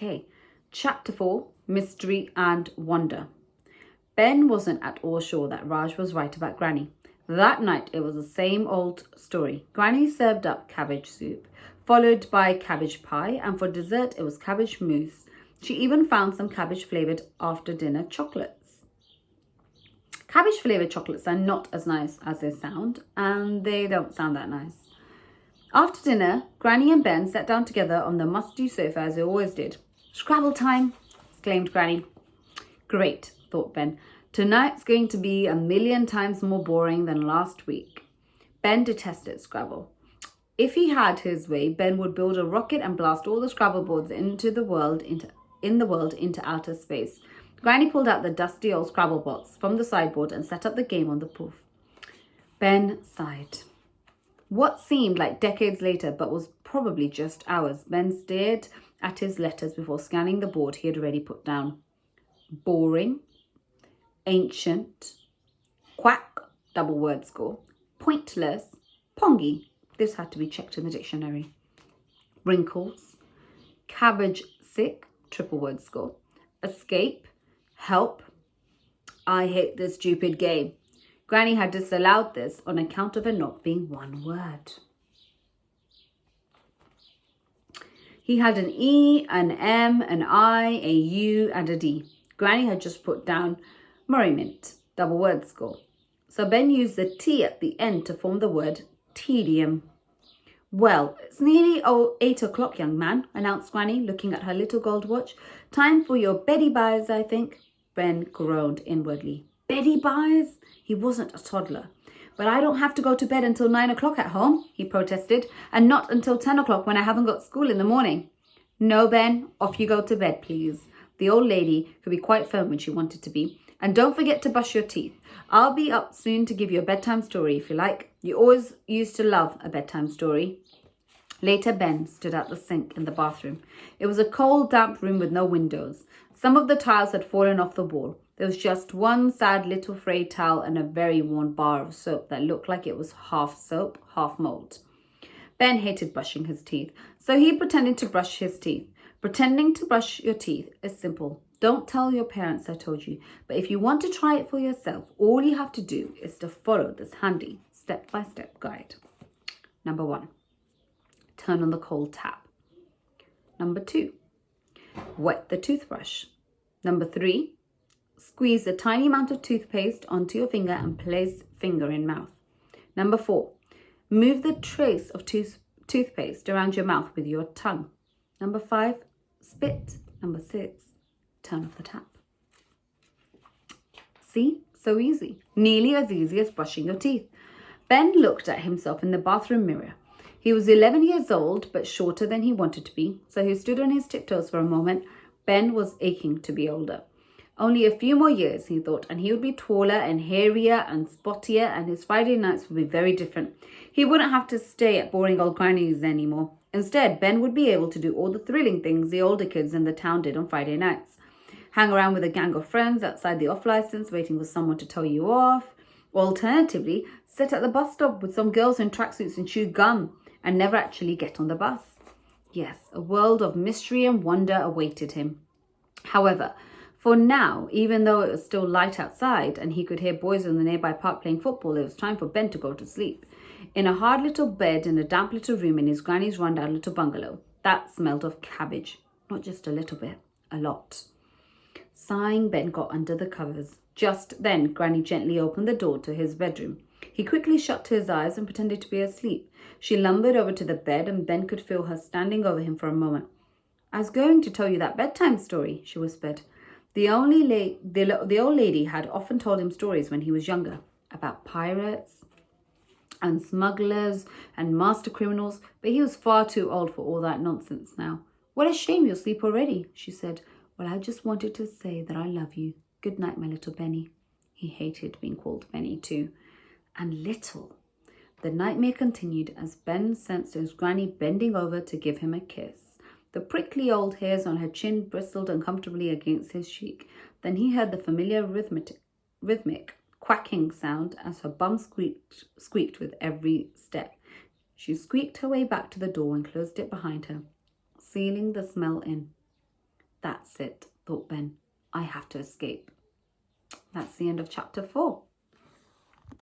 Okay, Chapter 4, Mystery and Wonder. Ben wasn't at all sure that Raj was right about Granny. That night, it was the same old story. Granny served up cabbage soup, followed by cabbage pie, and for dessert, it was cabbage mousse. She even found some cabbage-flavoured after-dinner chocolates. Cabbage-flavoured chocolates are not as nice as they sound, and they don't sound that nice. After dinner, Granny and Ben sat down together on the musty sofa as they always did. "Scrabble time!" exclaimed Granny. "Great," thought Ben. "Tonight's going to be a million times more boring than last week." Ben detested Scrabble. If he had his way, Ben would build a rocket and blast all the Scrabble boards into outer space. Granny pulled out the dusty old Scrabble box from the sideboard and set up the game on the poof. Ben sighed. What seemed like decades later, but was probably just hours, Ben stared at his letters before scanning the board he had already put down. Boring, ancient, quack, double word score, pointless, pongy. This had to be checked in the dictionary. Wrinkles, cabbage sick, triple word score, escape, help. I hate this stupid game. Granny had disallowed this on account of it not being one word. He had an E, an M, an I, a U, and a D. Granny had just put down merriment, double word score. So Ben used the T at the end to form the word tedium. "Well, it's nearly 8 o'clock, young man," announced Granny, looking at her little gold watch. "Time for your beddy buys, I think." Ben groaned inwardly. Beddy buys? He wasn't a toddler. "But I don't have to go to bed until 9 o'clock at home," he protested, "and not until 10 o'clock when I haven't got school in the morning." "No, Ben, off you go to bed, please." The old lady could be quite firm when she wanted to be. "And don't forget to brush your teeth. I'll be up soon to give you a bedtime story if you like. You always used to love a bedtime story." Later, Ben stood at the sink in the bathroom. It was a cold, damp room with no windows. Some of the tiles had fallen off the wall. There was just one sad little frayed towel and a very worn bar of soap that looked like it was half soap, half mold. Ben hated brushing his teeth, so he pretended to brush his teeth. Pretending to brush your teeth is simple. Don't tell your parents I told you, but if you want to try it for yourself, all you have to do is to follow this handy step-by-step guide. Number 1, turn on the cold tap. Number 2, wet the toothbrush. Number 3, squeeze a tiny amount of toothpaste onto your finger and place finger in mouth. Number 4, move the trace of toothpaste around your mouth with your tongue. Number 5, spit. Number 6, turn off the tap. See? So easy. Nearly as easy as brushing your teeth. Ben looked at himself in the bathroom mirror. He was 11 years old, but shorter than he wanted to be, so he stood on his tiptoes for a moment. Ben was aching to be older. Only a few more years, he thought, and he would be taller and hairier and spottier, and his Friday nights would be very different. He wouldn't have to stay at boring old grannies anymore. Instead, Ben would be able to do all the thrilling things the older kids in the town did on Friday nights. Hang around with a gang of friends outside the off-license, waiting for someone to tow you off. Or alternatively, sit at the bus stop with some girls in tracksuits and chew gum and never actually get on the bus. Yes, a world of mystery and wonder awaited him. However, for now, even though it was still light outside and he could hear boys in the nearby park playing football, it was time for Ben to go to sleep. In a hard little bed in a damp little room in his granny's rundown little bungalow, that smelled of cabbage. Not just a little bit, a lot. Sighing, Ben got under the covers. Just then, Granny gently opened the door to his bedroom. He quickly shut his eyes and pretended to be asleep. She lumbered over to the bed and Ben could feel her standing over him for a moment. "I was going to tell you that bedtime story," she whispered. The old lady had often told him stories when he was younger about pirates and smugglers and master criminals, but he was far too old for all that nonsense now. "What a shame you'll sleep already," she said. "Well, I just wanted to say that I love you. Good night, my little Benny." He hated being called Benny too. And little. The nightmare continued as Ben sensed his granny bending over to give him a kiss. The prickly old hairs on her chin bristled uncomfortably against his cheek. Then he heard the familiar rhythmic quacking sound as her bum squeaked with every step. She squeaked her way back to the door and closed it behind her, sealing the smell in. That's it, thought Ben. I have to escape. That's the end of chapter 4.